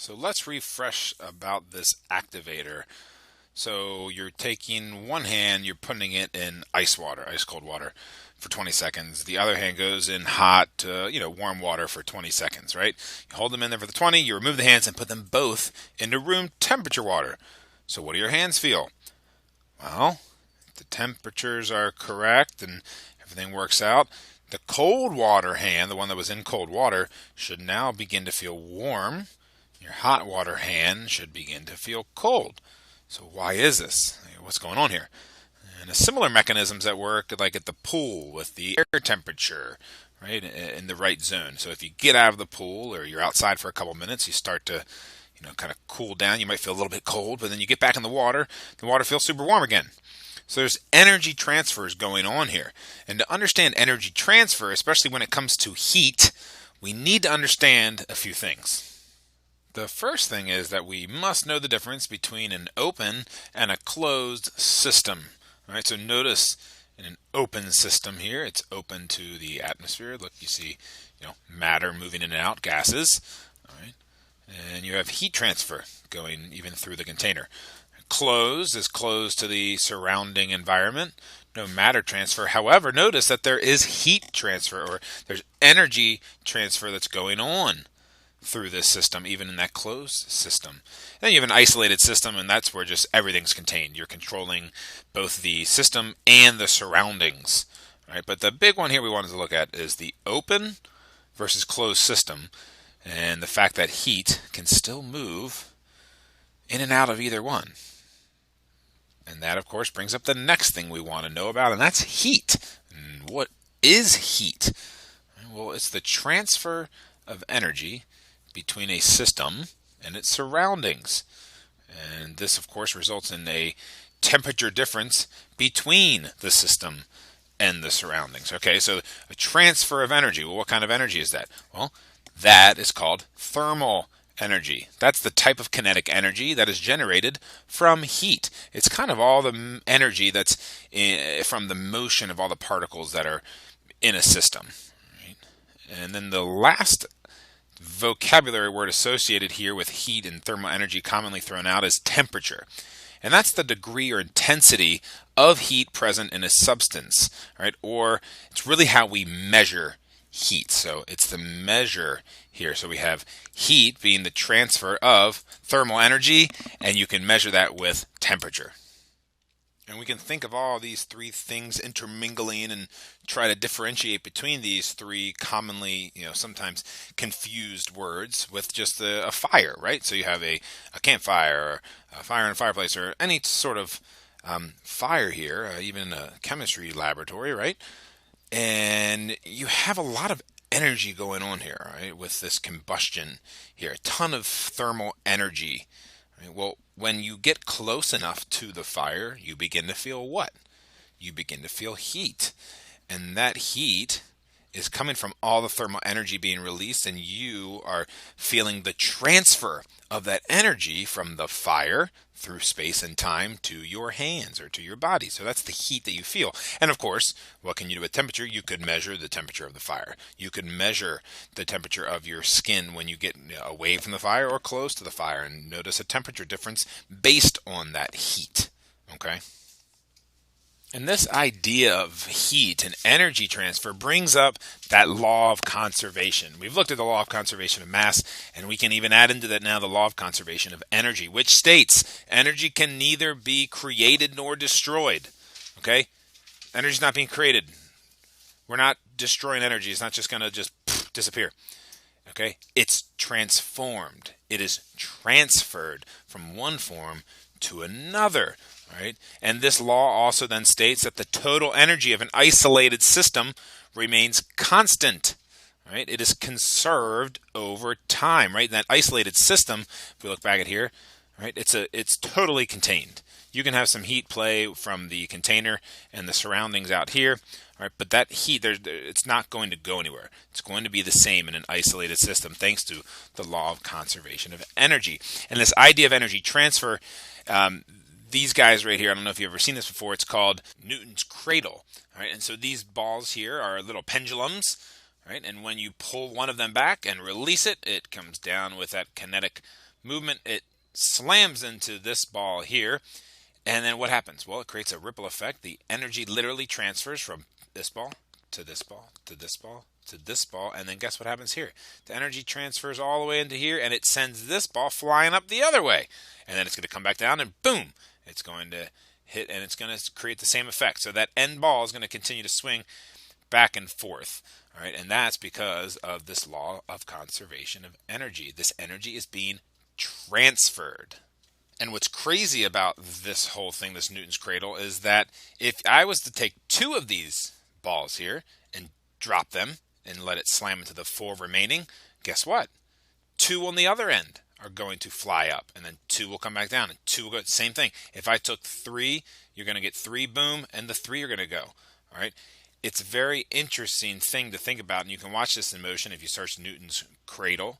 So let's refresh about this activator. So you're taking one hand, you're putting it in ice water, ice cold water for 20 seconds. The other hand goes in hot, warm water for 20 seconds, right? You hold them in there for the 20, you remove the hands and put them both into room temperature water. So what do your hands feel? Well, the temperatures are correct and everything works out. The cold water hand, the one that was in cold water, should now begin to feel warm. Your hot water hand should begin to feel cold. So why is this? What's going on here? And a similar mechanisms at work, like at the pool with the air temperature, right, in the right zone. So if you get out of the pool or you're outside for a couple minutes, you start to, kind of cool down. You might feel a little bit cold, but then you get back in the water feels super warm again. So there's energy transfers going on here. And to understand energy transfer, especially when it comes to heat, we need to understand a few things. The first thing is that we must know the difference between an open and a closed system. All right, so notice in an open system here, it's open to the atmosphere. Look, you see, matter moving in and out, gases. All right, and you have heat transfer going even through the container. Closed is closed to the surrounding environment. No matter transfer. However, notice that there is heat transfer, or there's energy transfer that's going on through this system, even in that closed system. Then you have an isolated system, and that's where just everything's contained. You're controlling both the system and the surroundings. Right? But the big one here we wanted to look at is the open versus closed system, and the fact that heat can still move in and out of either one. And that, of course, brings up the next thing we want to know about, and that's heat. And what is heat? Well, it's the transfer of energy between a system and its surroundings. And this, of course, results in a temperature difference between the system and the surroundings. Okay, so a transfer of energy. Well, what kind of energy is that? Well, that is called thermal energy. That's the type of kinetic energy that is generated from heat. It's kind of all the energy that's from the motion of all the particles that are in a system. Right? And then the last vocabulary word associated here with heat and thermal energy commonly thrown out is temperature. And that's the degree or intensity of heat present in a substance, right? Or it's really how we measure heat. So it's the measure here. So we have heat being the transfer of thermal energy, and you can measure that with temperature. And we can think of all these three things intermingling and try to differentiate between these three commonly, sometimes confused words with just a fire, right? So you have a campfire, or a fire in a fireplace, or any sort of fire here, even in a chemistry laboratory, right? And you have a lot of energy going on here, right, with this combustion here, a ton of thermal energy. Right? Well, when you get close enough to the fire, you begin to feel what? You begin to feel heat. And that heat is coming from all the thermal energy being released, and you are feeling the transfer of that energy from the fire through space and time to your hands or to your body. So that's the heat that you feel. And of course, what can you do with temperature? You could measure the temperature of the fire. You could measure the temperature of your skin when you get away from the fire or close to the fire, and notice a temperature difference based on that heat. Okay? And this idea of heat and energy transfer brings up that law of conservation. We've looked at the law of conservation of mass, and we can even add into that now the law of conservation of energy, which states energy can neither be created nor destroyed. Okay? Energy's not being created. We're not destroying energy. It's not just going to just disappear. Okay? It's transformed. It is transferred from one form to another. Right? And this law also then states that the total energy of an isolated system remains constant. Right? It is conserved over time. Right? That isolated system, if we look back at here, right? It's totally contained. You can have some heat play from the container and the surroundings out here, right? But that heat, it's not going to go anywhere. It's going to be the same in an isolated system, thanks to the law of conservation of energy. And this idea of energy transfer, these guys right here, I don't know if you've ever seen this before, it's called Newton's Cradle. Right? And so these balls here are little pendulums, right? And when you pull one of them back and release it, it comes down with that kinetic movement. It slams into this ball here. And then what happens? Well, it creates a ripple effect. The energy literally transfers from this ball to this ball to this ball to this ball. And then guess what happens here? The energy transfers all the way into here, and it sends this ball flying up the other way. And then it's going to come back down, and boom, it's going to hit, and it's going to create the same effect. So that end ball is going to continue to swing back and forth. All right, and that's because of this law of conservation of energy. This energy is being transferred. And what's crazy about this whole thing, this Newton's cradle, is that if I was to take two of these balls here and drop them and let it slam into the four remaining, guess what? Two on the other end are going to fly up, and then two will come back down, and two will go. Same thing. If I took three, you're going to get three, boom, and the three are going to go. All right. It's a very interesting thing to think about, and you can watch this in motion if you search Newton's cradle.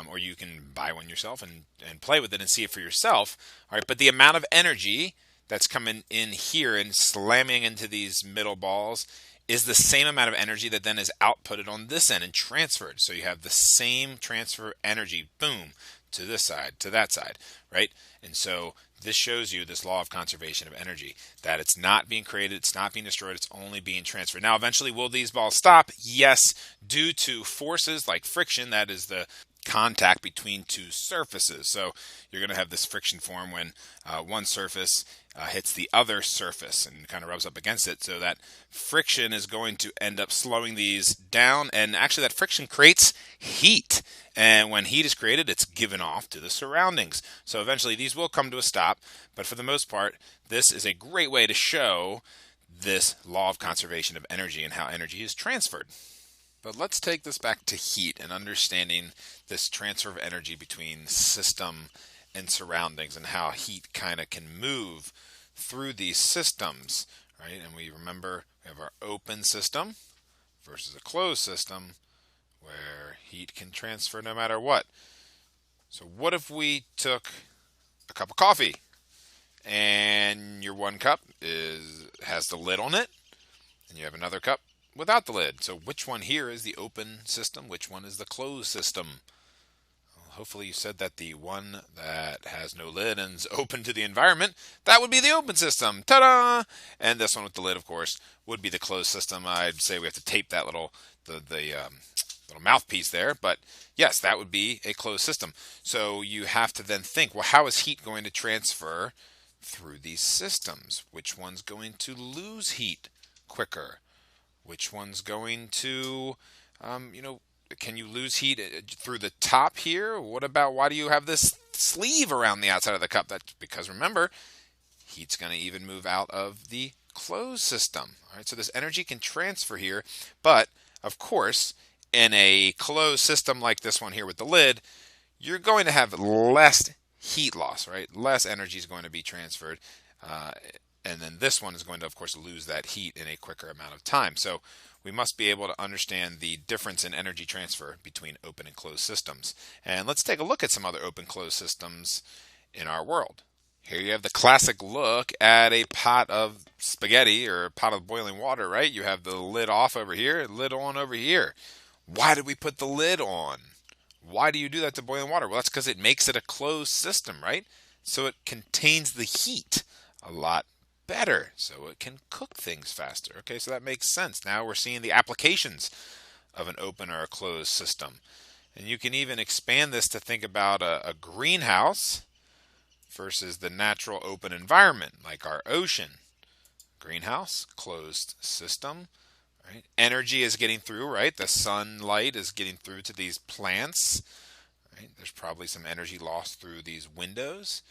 Or you can buy one yourself and play with it and see it for yourself. All right, but the amount of energy that's coming in here and slamming into these middle balls is the same amount of energy that then is outputted on this end and transferred. So you have the same transfer energy, boom, to this side, to that side, right? And so this shows you this law of conservation of energy, that it's not being created, it's not being destroyed, it's only being transferred. Now, eventually, will these balls stop? Yes, due to forces like friction, that is the contact between two surfaces. So you're going to have this friction form when one surface hits the other surface and kind of rubs up against it. So that friction is going to end up slowing these down, and actually that friction creates heat. And when heat is created, it's given off to the surroundings. So eventually these will come to a stop, but for the most part, this is a great way to show this law of conservation of energy and how energy is transferred. But let's take this back to heat and understanding this transfer of energy between system and surroundings and how heat kind of can move through these systems, right? And we remember we have our open system versus a closed system where heat can transfer no matter what. So what if we took a cup of coffee and your one cup has the lid on it and you have another cup without the lid? So which one here is the open system? Which one is the closed system? Well, hopefully you said that the one that has no lid and is open to the environment, that would be the open system. Ta-da! And this one with the lid, of course, would be the closed system. I'd say we have to tape that little mouthpiece there, but yes, that would be a closed system. So you have to then think, well, how is heat going to transfer through these systems? Which one's going to lose heat quicker? Which one's going to, can you lose heat through the top here? What about, why do you have this sleeve around the outside of the cup? That's because, remember, heat's going to even move out of the closed system. All right, so this energy can transfer here, but of course, in a closed system like this one here with the lid, you're going to have less heat loss, right? Less energy is going to be transferred. And then this one is going to, of course, lose that heat in a quicker amount of time. So we must be able to understand the difference in energy transfer between open and closed systems. And let's take a look at some other open-closed systems in our world. Here you have the classic look at a pot of spaghetti or a pot of boiling water, right? You have the lid off over here, lid on over here. Why did we put the lid on? Why do you do that to boiling water? Well, that's because it makes it a closed system, right? So it contains the heat a lot better, so it can cook things faster. Okay, so that makes sense. Now we're seeing the applications of an open or a closed system. And you can even expand this to think about a greenhouse versus the natural open environment, like our ocean. Greenhouse, closed system. Right? Energy is getting through, right? The sunlight is getting through to these plants. Right? There's probably some energy lost through these windows.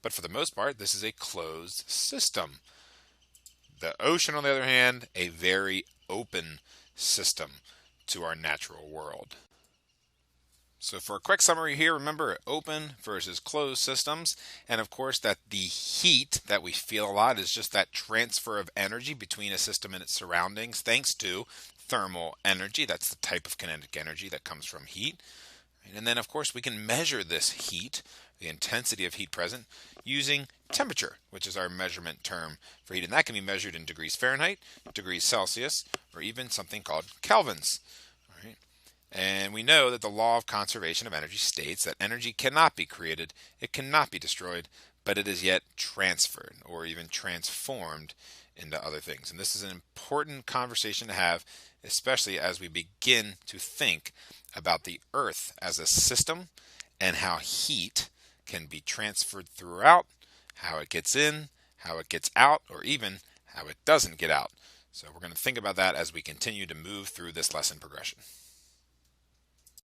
But for the most part, this is a closed system. The ocean, on the other hand, a very open system to our natural world. So for a quick summary here, remember open versus closed systems. And of course that the heat that we feel a lot is just that transfer of energy between a system and its surroundings thanks to thermal energy. That's the type of kinetic energy that comes from heat. And then of course we can measure this heat, the intensity of heat present, using temperature, which is our measurement term for heat. And that can be measured in degrees Fahrenheit, degrees Celsius, or even something called kelvins. And we know that the law of conservation of energy states that energy cannot be created, it cannot be destroyed, but it is yet transferred or even transformed into other things. And this is an important conversation to have, especially as we begin to think about the Earth as a system and how heat can be transferred throughout, how it gets in, how it gets out, or even how it doesn't get out. So we're going to think about that as we continue to move through this lesson progression.